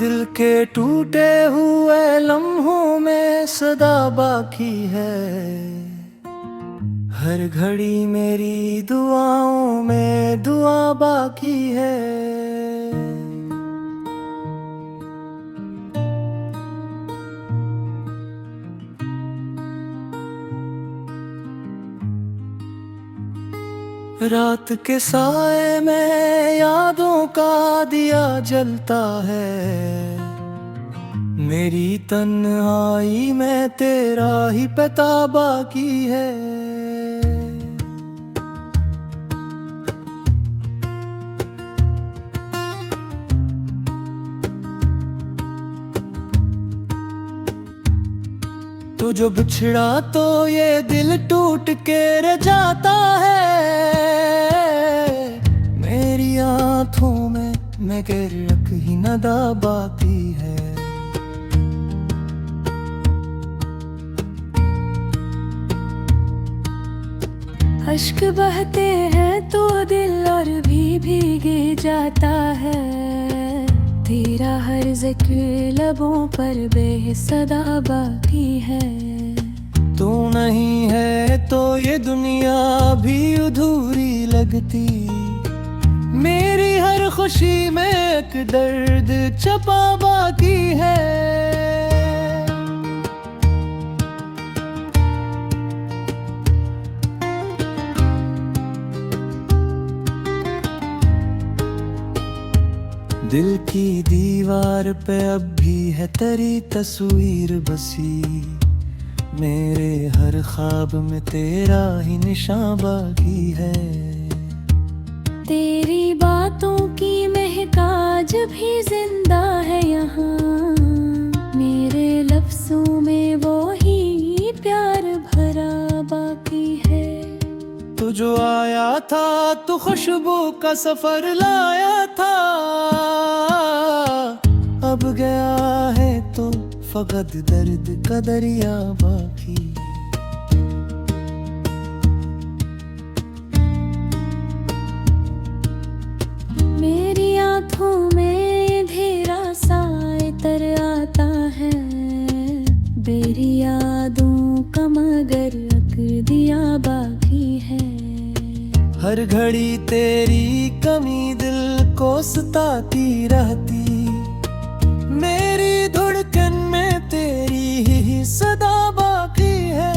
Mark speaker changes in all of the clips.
Speaker 1: दिल के टूटे हुए लम्हों में सदा बाकी है। हर घड़ी मेरी दुआओं में दुआ बाकी है। रात के साए में यादों का दिया जलता है। मेरी तन्हाई में तेरा ही पता बाकी है। तो जो बिछड़ा तो ये दिल टूट के रह जाता है। मेरी आँखों में मगर रख ही नदा बाकी है।
Speaker 2: अश्क बहते हैं तो दिल और भी भीगे जाता है। तेरा हर जिक्र लबों पर बेसदा बाकी है।
Speaker 1: तू नहीं है तो ये दुनिया भी अधूरी लगती। मेरी हर खुशी में एक दर्द छपा बाकी है। दिल की दीवार पे अब भी है तेरी तस्वीर बसी। मेरे हर ख्वाब में तेरा ही निशान बाकी है।
Speaker 2: तेरी बातों की महक आज भी जिंदा है यहाँ। मेरे लफ्जों में वो ही प्यार भरा बाकी है।
Speaker 1: तू जो आया था तू खुशबू का सफर लाया था। अब गया है तो फकत दर्द का दरिया बाकी।
Speaker 2: मेरी आँखों में अंधेरा सा तर आता है। मेरी यादों का मगर रख दिया बाकी है।
Speaker 1: हर घड़ी तेरी कमी दिल को सताती रहती। मेरी धड़कन में तेरी ही सदा बाकी है।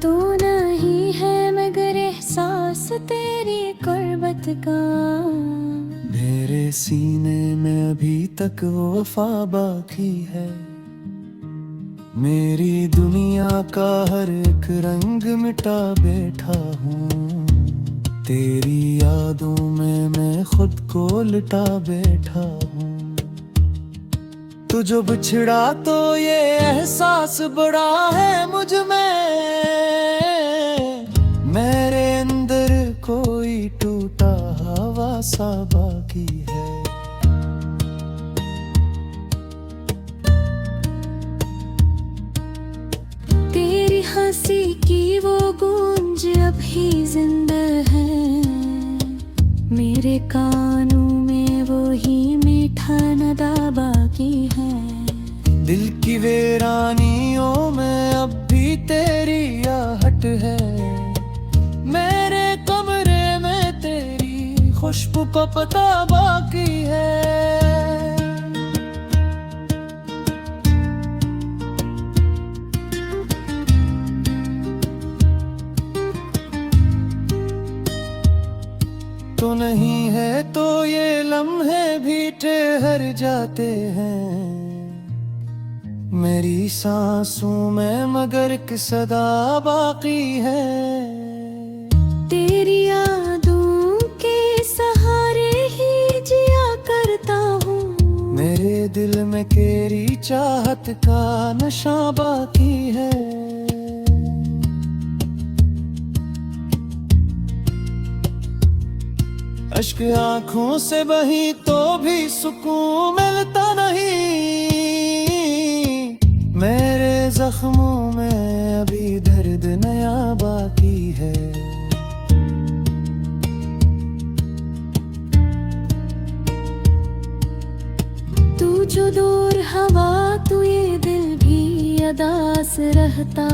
Speaker 2: तू नहीं है मगर एहसास तेरी कुर्बत का।
Speaker 1: मेरे सीने में अभी तक वो वफा बाकी है। मेरी दुनिया का हर एक रंग मिटा बैठा हूँ। तेरी यादों में मैं खुद को लिटा बैठा हूँ। तू जो बिछड़ा तो ये एहसास बड़ा है मुझ में। मेरे अंदर कोई टूटा हवा सा बाकी है।
Speaker 2: तेरी हंसी की वो गूंज अभी जिंदा है। मेरे कानों में वो ही मीठा नदा बाकी है।
Speaker 1: दिल की वीरानियों में अब भी तेरी आहट है। मेरे कमरे में तेरी खुशबू का पता बाकी है। तो नहीं है तो ये लम्हे भी ठहर जाते हैं। मेरी सांसों में मगर एक सदा बाकी है।
Speaker 2: तेरी यादों के सहारे ही जिया करता हूँ।
Speaker 1: मेरे दिल में तेरी चाहत का नशा बाकी है। अश्क आँखों से बही तो भी सुकून मिलता नहीं। मेरे जख्मों में अभी दर्द नया बाकी है।
Speaker 2: तू जो दूर हवा, तू ये दिल भी अदास रहता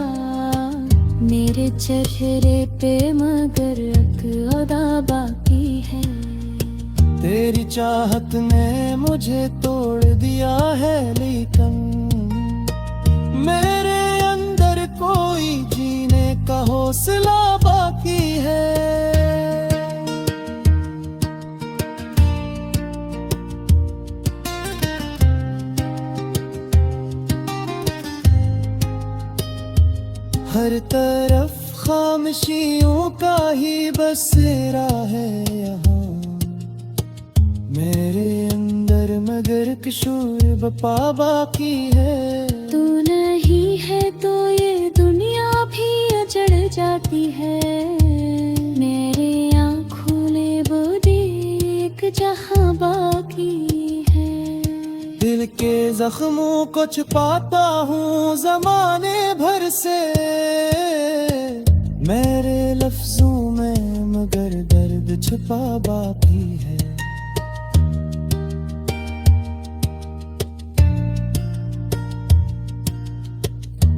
Speaker 2: मेरे चेहरे पे, मगर एक अदा बाकी है।
Speaker 1: तेरी चाहत ने मुझे तोड़ दिया है, लेकिन मेरे अंदर कोई जीने का हौसला बाकी है। हर तरफ खामोशियों का ही बसेरा है यहाँ मेरे अंदर, मगर किशोर बपा बाकी है।
Speaker 2: तू नहीं है तो ये दुनिया भी अजड़ जाती है। मेरे आँखों ने वो देख जहाँ बाकी है।
Speaker 1: दिल के जख्मों को छुपाता हूँ जमाने भर से मेरे लफ्जों में, मगर दर्द छुपा बाकी है।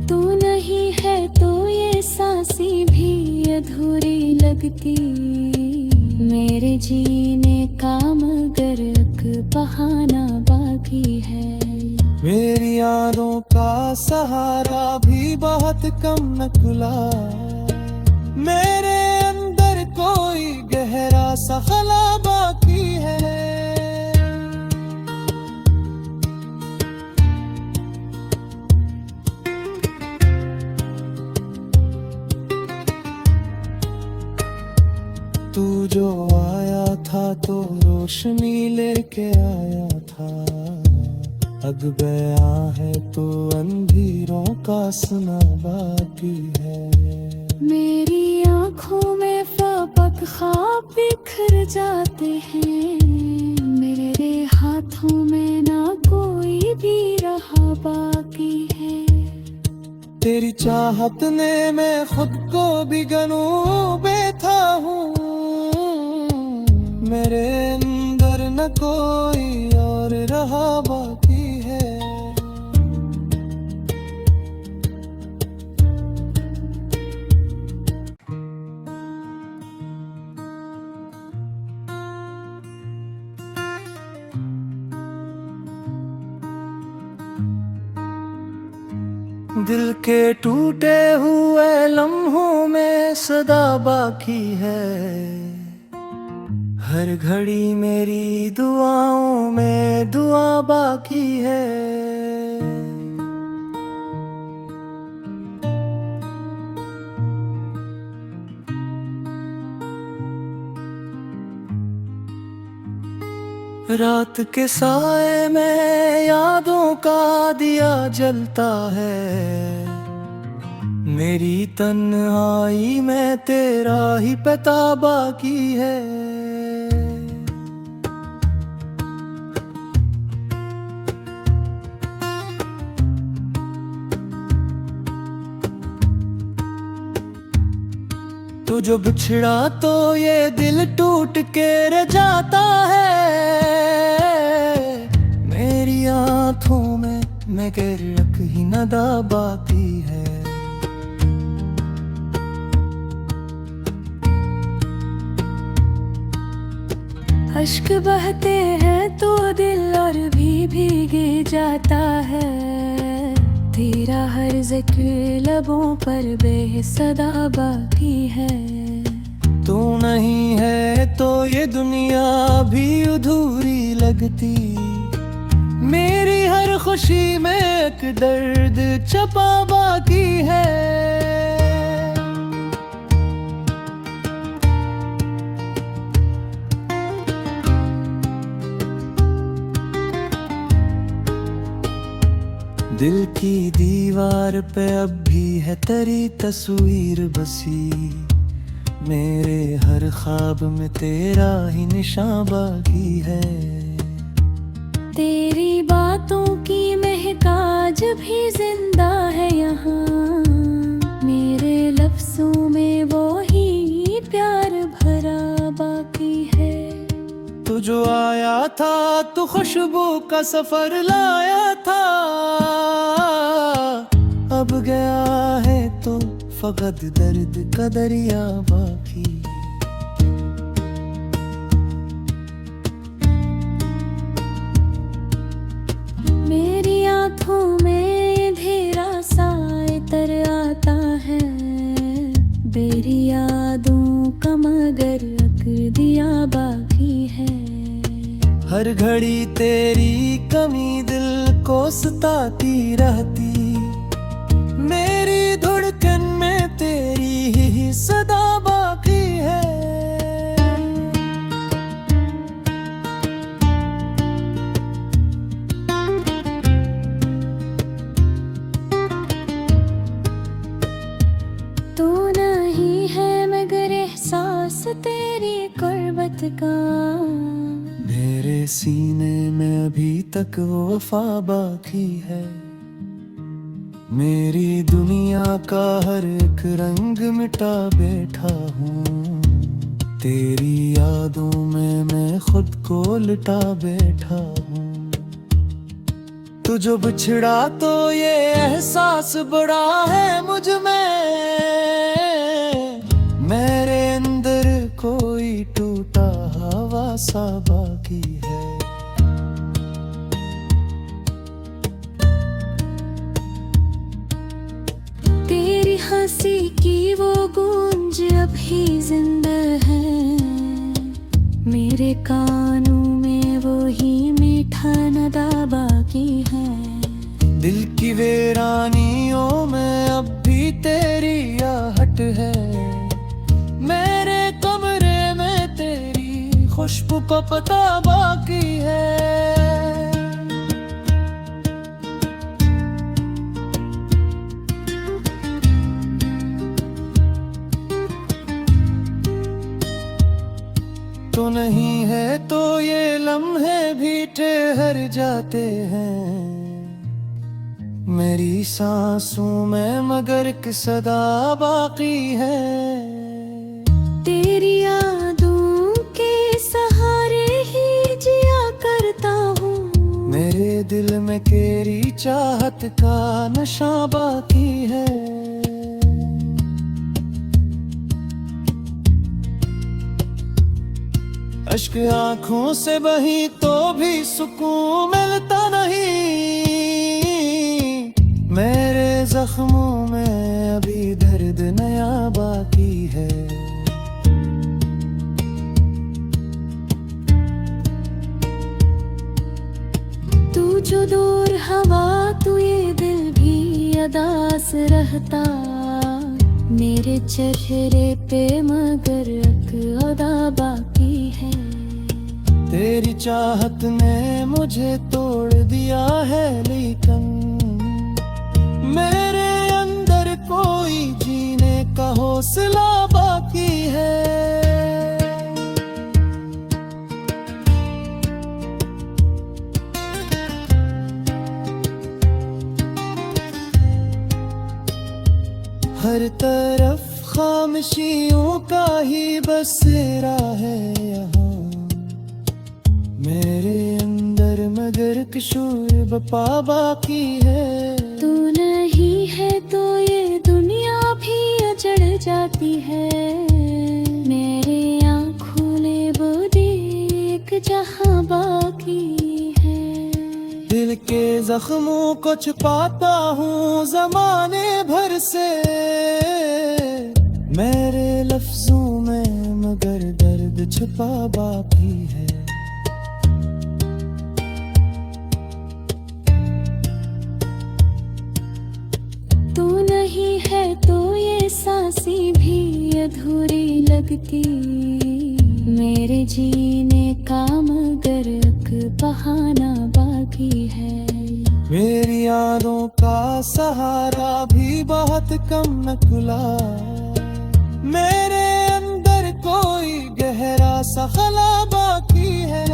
Speaker 2: तू नहीं है तो ये सांसें भी अधूरी लगती मेरे जीने का, मगर एक बहाना बाकी है।
Speaker 1: मेरी यादों का सहारा भी बहुत कम निकला, मेरे अंदर कोई गहरा सा खला बाकी है। तू जो आया था तो रोशनी लेके आया था, अब गया है तो अंधेरों का सुना बाकी है।
Speaker 2: मेरी आँखों में फपक ख्वाब बिखर जाते हैं, मेरे हाथों में ना कोई भी रहा बाकी है।
Speaker 1: तेरी चाहत ने मैं खुद को भी गनू बैठा हूँ, मेरे अंदर न कोई और रहा बाकी है। दिल के टूटे हुए लम्हों में सदा बाकी है, हर घड़ी मेरी दुआओं में दुआ बाकी है। रात के साए में यादों का दिया जलता है, मेरी तन्हाई में तेरा ही पता बाकी है। तू जो बिछड़ा तो ये दिल टूट के रह जाता है, मेरी आँखों में मगर रख ही नदा बाकी है।
Speaker 2: अश्क बहते हैं तो दिल और भी भीगे जाता है, तेरा हर जिक्र लबों पर बेसदा बाकी है।
Speaker 1: तू नहीं है तो ये दुनिया भी अधूरी लगती, मेरी हर खुशी में एक दर्द छपा बाकी है। दिल की दीवार पे अब भी है तेरी तस्वीर बसी, मेरे हर ख्वाब में तेरा ही निशान बाकी है।
Speaker 2: तेरी बातों की महक आज भी जिंदा है यहाँ, मेरे लफ्जों में वो ही प्यार भरा बाकी है।
Speaker 1: तू जो आया था तू खुशबू का सफर लाया था, अब गया है तो फकत दर्द का दरिया बाकी।
Speaker 2: मेरी आँखों में अंधेरा सा इतर आता है, मेरी यादों का मगर अकर दिया बाकी है।
Speaker 1: हर घड़ी तेरी कमी दिल को सताती रहती, मेरी धड़कन में तेरी ही सदा बाकी है।
Speaker 2: तू नहीं है मगर एहसास तेरी कुर्बत का,
Speaker 1: मेरे सीने में अभी तक वो वफा बाकी है। मेरी दुनिया का हर एक रंग मिटा बैठा हूँ, तेरी यादों में मैं खुद को लिटा बैठा हूँ। तू जो बिछड़ा तो ये एहसास बड़ा है मुझ में, मेरे अंदर कोई टूटा हवा सा बाकी है।
Speaker 2: तेरी हंसी की वो गूंज अभी जिंदा है, मेरे कानों में वो ही मीठा नदा बाकी है।
Speaker 1: दिल की वीरानियों में अब भी तेरी आहट है, मेरे कमरे में तेरी खुशबू का पता बाकी है। तो नहीं है तो ये लम्हे भी ठहर जाते हैं, मेरी सांसों में मगर एक सदा बाकी है।
Speaker 2: तेरी यादों के सहारे ही जिया करता हूँ,
Speaker 1: मेरे दिल में तेरी चाहत का नशा बाकी है। अश्क आंखों से बही तो भी सुकून मिलता नहीं, मेरे जख्मों में अभी दर्द नया बाकी है।
Speaker 2: तू जो दूर हवा तू ये दिल भी अदास रहता, मेरे चेहरे पे मगर एक अदा बाकी है।
Speaker 1: तेरी चाहत ने मुझे तोड़ दिया है, लेकिन मेरे अंदर कोई जीने का हौसला बाकी है। हर तरफ खामोशियों का ही बसेरा है यहाँ, मेरे अंदर मगर किशोर बपा बाकी है।
Speaker 2: तू नहीं है तो ये दुनिया भी अजड़ जाती है, मेरे आँखों ने वो देख जहाँ बाकी है।
Speaker 1: दिल के जख्मों को छुपाता हूँ जमाने भर से, मेरे लफ्जों में मगर दर्द छुपा बाकी है।
Speaker 2: तू नहीं है तो ये सांसें भी अधूरी लगती, मेरे जीने का मगर एक बहाना बाकी है।
Speaker 1: मेरी यादों का सहारा भी बहुत कम निकला, मेरे अंदर कोई गहरा सा खला बाकी है।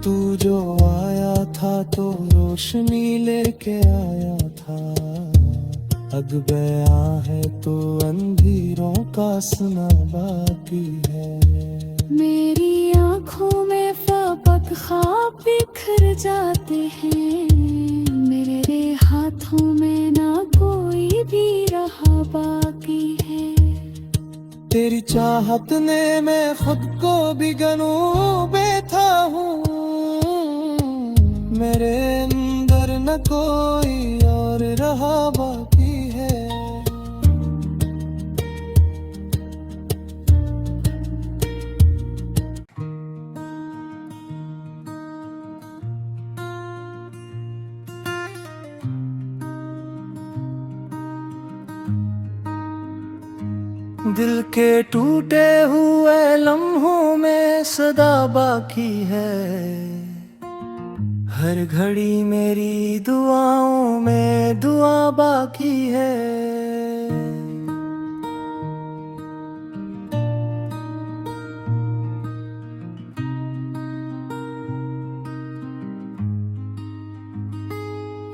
Speaker 1: तू जो आया था तो रोशनी लेके आया था, अब गया है तो अंधेरों का सुना बाकी है।
Speaker 2: मेरी आँखों में फपक ख्वाब बिखर जाते हैं, मेरे हाथों में ना कोई भी रहा बाकी है।
Speaker 1: तेरी चाहत ने मैं खुद को भी गनूं बैठा हूँ, मेरे अंदर न कोई और रहा बाकी है। दिल के टूटे हुए लम्हों में सदा बाकी है, हर घड़ी मेरी दुआओं में दुआ बाकी है।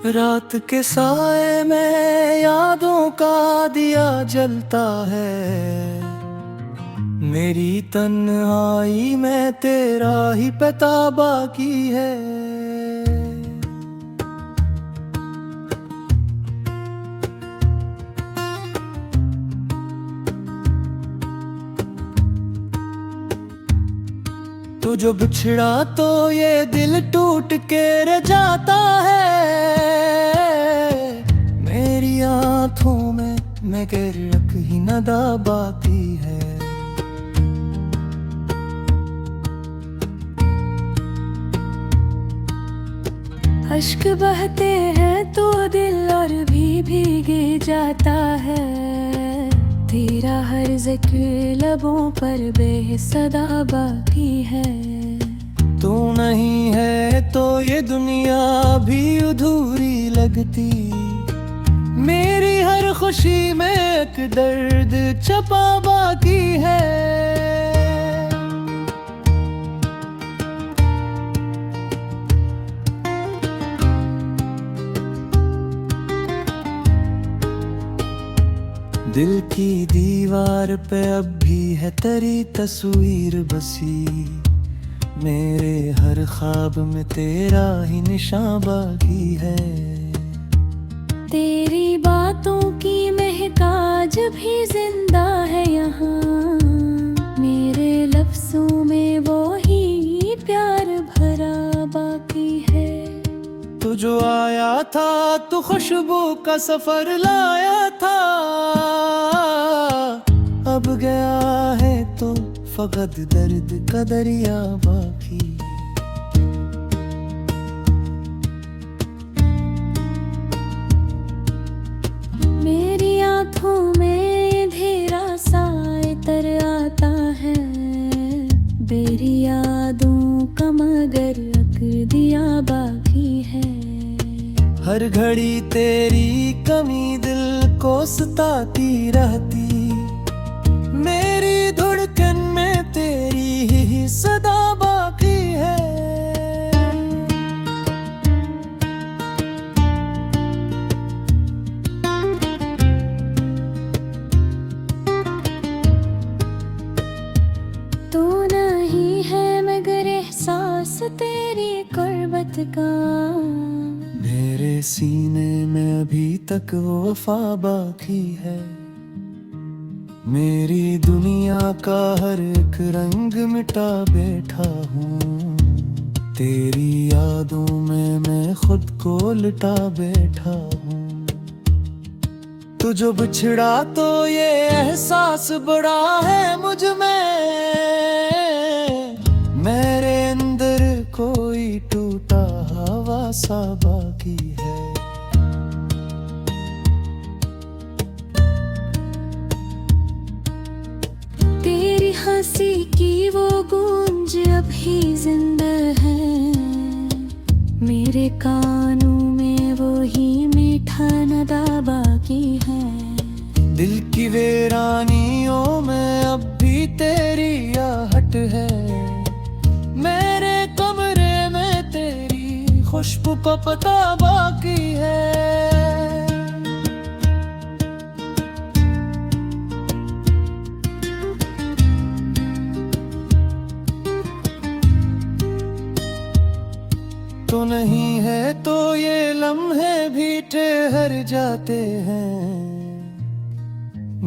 Speaker 1: रात के साए में यादों का दिया जलता है, मेरी तन्हाई में तेरा ही पता बाकी है। तो जो बिछड़ा तो ये दिल टूट के रह जाता है, मेरी आँखों में मगर रख ही नदा बाकी है।
Speaker 2: अश्क बहते हैं तो दिल और भी भीगे जाता है, तेरा हर जिक्र लबों पर बेसदा बाकी है।
Speaker 1: तू नहीं है तो ये दुनिया भी अधूरी लगती, मेरी हर खुशी में एक दर्द छपा बाकी है। दिल की दीवार पे अब भी है तेरी तस्वीर बसी, मेरे हर ख्वाब में तेरा ही निशान बाकी है।
Speaker 2: तेरी बातों की महक आज भी जिंदा है यहाँ, मेरे लफ्जों में वो ही प्यार भरा बाकी है।
Speaker 1: तू जो आया था तू खुशबू का सफर लाया था, अब गया है तो फकत दर्द का दरिया बाकी।
Speaker 2: मेरी आँखों में अंधेरा सा तर आता है, मेरी यादों का मगर रख दिया बाकी है।
Speaker 1: हर घड़ी तेरी कमी दिल को सताती रहती, मेरी धड़कन में तेरी ही सदा बाकी है।
Speaker 2: तू नहीं है मगर एहसास तेरी कुर्बत का,
Speaker 1: मेरे सीने में अभी तक वो वफा बाकी है। मेरी दुनिया का हर एक रंग मिटा बैठा हूँ, तेरी यादों में मैं खुद को लिटा बैठा हूँ। तू जो बिछड़ा तो ये एहसास बड़ा है मुझ में, मेरे अंदर कोई टूटा हवा सा बाकी है।
Speaker 2: तेरी हंसी की वो गूंज अभी जिंदा है, मेरे कानों में वो ही मीठा नदा बाकी है।
Speaker 1: दिल की वीरानियों में अब भी तेरी आहट है, मेरे कमरे में खुशबू का पता बाकी है। तो नहीं है तो ये लम्हे भी ठहर जाते हैं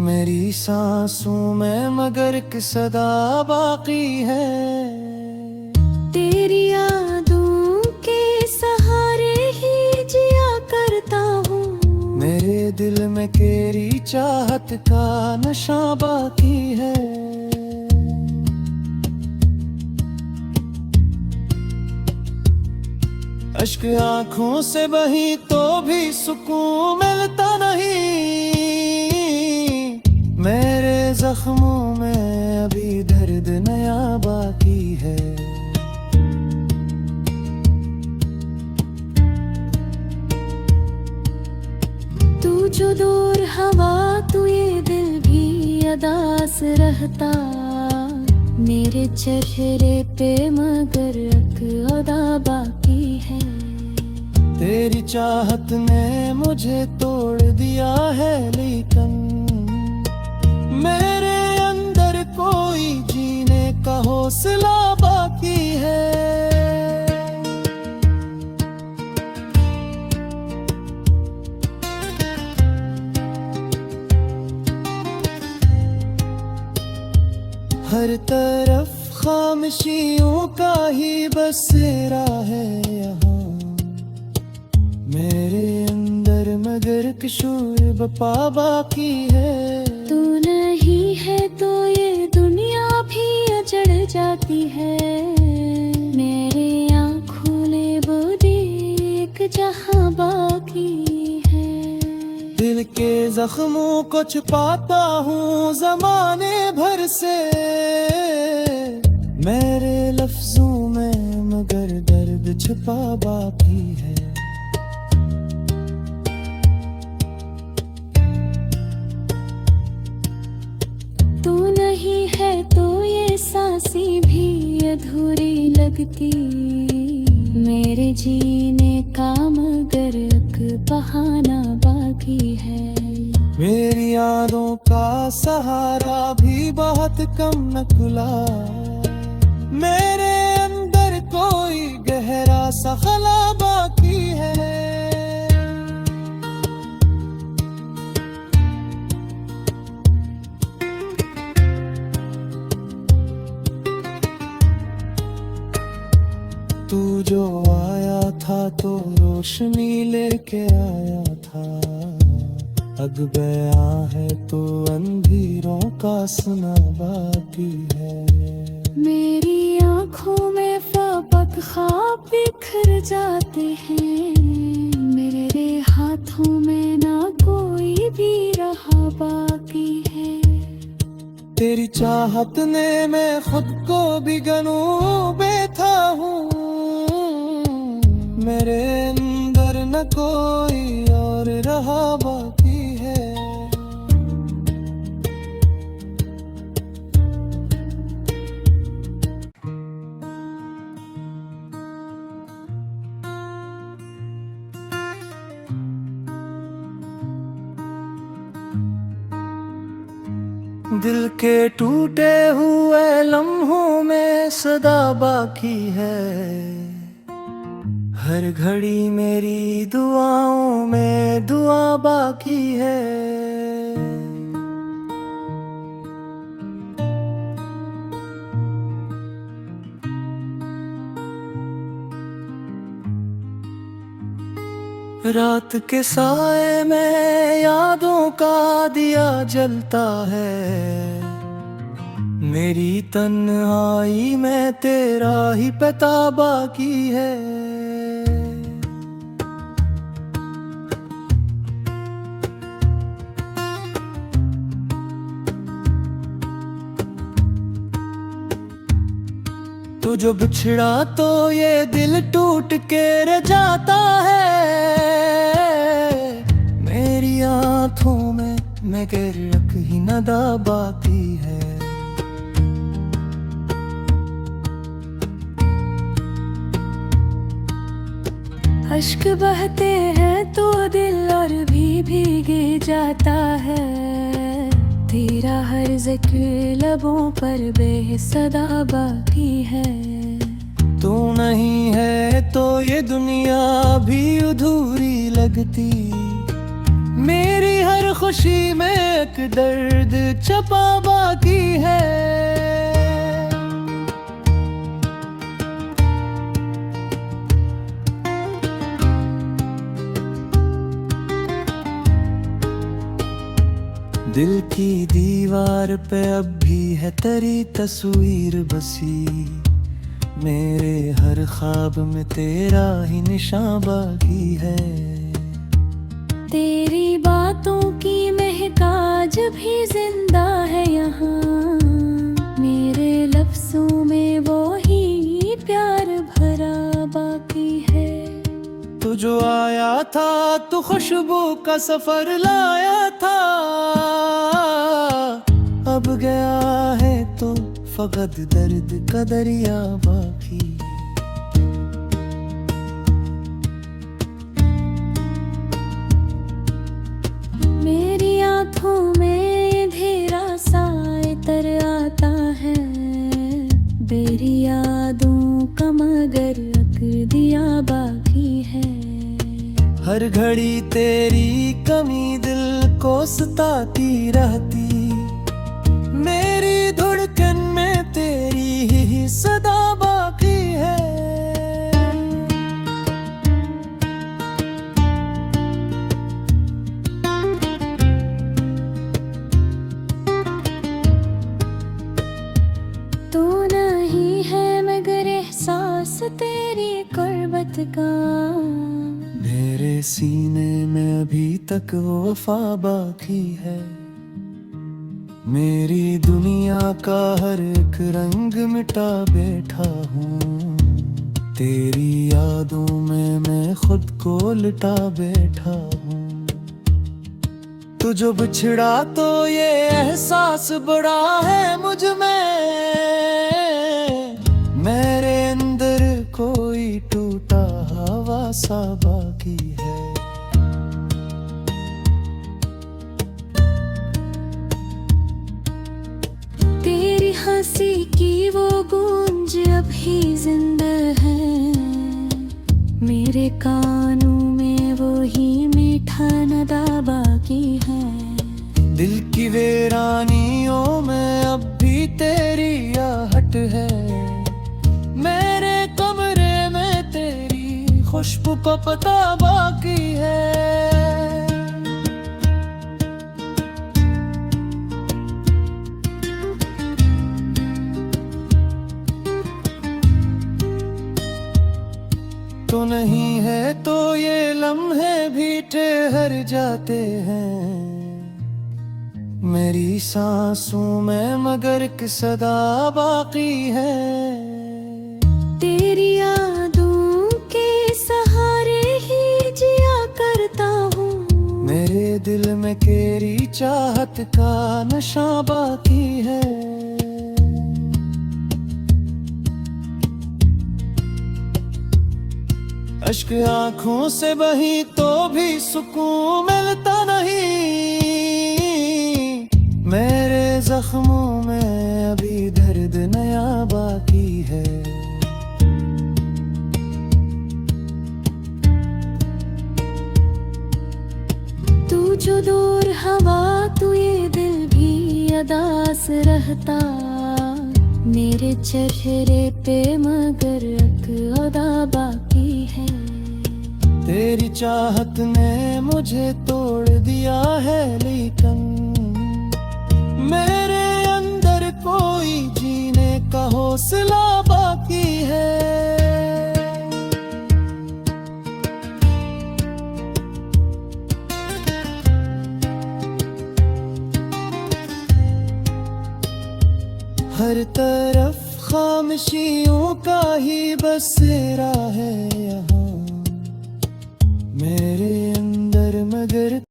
Speaker 1: मेरी सांसों में, मगर एक सदा बाकी है।
Speaker 2: तेरी यादों के सहारे ही जिया करता हूँ,
Speaker 1: मेरे दिल में तेरी चाहत का नशा बाकी है। अश्क आंखों से बही तो भी सुकून मिलता नहीं, मेरे जख्मों में अभी दर्द नया बाकी है।
Speaker 2: तू जो दूर हवा तू ये दिल भी अदास रहता मेरे चेहरे पे, मगर एक अदा बाकी है।
Speaker 1: तेरी चाहत ने मुझे तोड़ दिया है, लेकिन मेरे अंदर कोई जीने का हौसला बाकी है। हर तरफ खामोशियों का ही बसेरा है यहाँ मेरे अंदर, मगर किशोर बपा बाकी है।
Speaker 2: तू नहीं है तो ये दुनिया भी अजड़ जाती है, मेरे आँखों ने वो देख जहाँ बाकी है।
Speaker 1: दिल के जख्मों को छुपाता हूँ जमाने भर से मेरे लफ्जों में, मगर दर्द छुपा बाकी है।
Speaker 2: तू नहीं है तो ये सांसें भी अधूरी लगती मेरे जीने का, मगर एक बहाना बाकी है।
Speaker 1: मेरी यादों का सहारा भी बहुत कम न खुला, मेरे अंदर कोई गहरा सा खला बाकी है। तू जो आया था तो रोशनी लेके आया था, अब बया है तो अंधेरों का सुना बाकी है।
Speaker 2: मेरी आँखों में फपक ख्वाब बिखर जाते हैं, मेरे हाथों में ना कोई भी रहा बाकी है।
Speaker 1: तेरी चाहत ने मैं खुद को भी गनू बैठा हूँ, मेरे अंदर न कोई और रहा बाकी है। दिल के टूटे हुए लम्हों में सदा बाकी है, हर घड़ी मेरी दुआओं में दुआ बाकी है। रात के साए में यादों का दिया जलता है, मेरी तन्हाई में तेरा ही पता बाकी है। तो जो बिछड़ा तो ये दिल टूट के रह जाता है, मेरी आँखों में मगर रख ही नदा बाकी है।
Speaker 2: अश्क बहते हैं तो दिल और भी भीगे जाता है। तेरा हर जिक्र लबों पर बेसदा बाकी है।
Speaker 1: तू नहीं है तो ये दुनिया भी अधूरी लगती। मेरी हर खुशी में एक दर्द छपा बाकी है। दिल की दीवार पे अब भी है तेरी तस्वीर बसी। मेरे हर ख्वाब में तेरा ही निशान बाकी है।
Speaker 2: तेरी बातों की महक आज भी जिंदा है यहाँ। मेरे लफ्जों में वो ही प्यार भरा बाकी है।
Speaker 1: तू जो आया था तू खुशबू का सफर लाया था। अब गया है तो फकत दर्द का दरिया बाकी।
Speaker 2: मेरी आँखों में अंधेरा सा इतर आता है। मेरी यादों का मगर अकर दिया बाकी है।
Speaker 1: हर घड़ी तेरी कमी दिल को सताती रहती। मेरी धड़कन में तेरी ही सदा बाकी है।
Speaker 2: तू नहीं है मगर एहसास तेरी कुर्बत का।
Speaker 1: मेरे सीने में अभी तक वो वफा बाकी है। मेरी दुनिया का हर एक रंग मिटा बैठा हूँ। तेरी यादों में मैं खुद को लिटा बैठा हूँ। तू जो बिछड़ा तो ये एहसास बड़ा है मुझ में। मेरे अंदर कोई टूटा हवा सा बाकी है।
Speaker 2: तेरी हंसी की वो गूंज अभी जिंदा है। मेरे कानों में वो ही मीठा नदा बाकी है।
Speaker 1: दिल की वीरानियों में अब भी तेरी आहट है। मेरे कमरे में तेरी खुशबू का पता बाकी है। तो नहीं है तो ये लम्हे भी ठहर जाते हैं। मेरी सांसों में मगर एक सदा बाकी है।
Speaker 2: तेरी यादों के सहारे ही जिया करता हूँ।
Speaker 1: मेरे दिल में तेरी चाहत का नशा बाकी है। अश्क आंखों से बही तो भी सुकून मिलता नहीं। मेरे जख्मों में अभी दर्द नया बाकी है।
Speaker 2: तू जो दूर हवा तू ये दिल भी अदास रहता। मेरे चेहरे पे मगर एक अदा बाकी है।
Speaker 1: तेरी चाहत ने मुझे तोड़ दिया है लेकिन मेरे अंदर कोई जीने का हौसला बाकी है। हर तरफ खामोशियों का ही बसेरा है।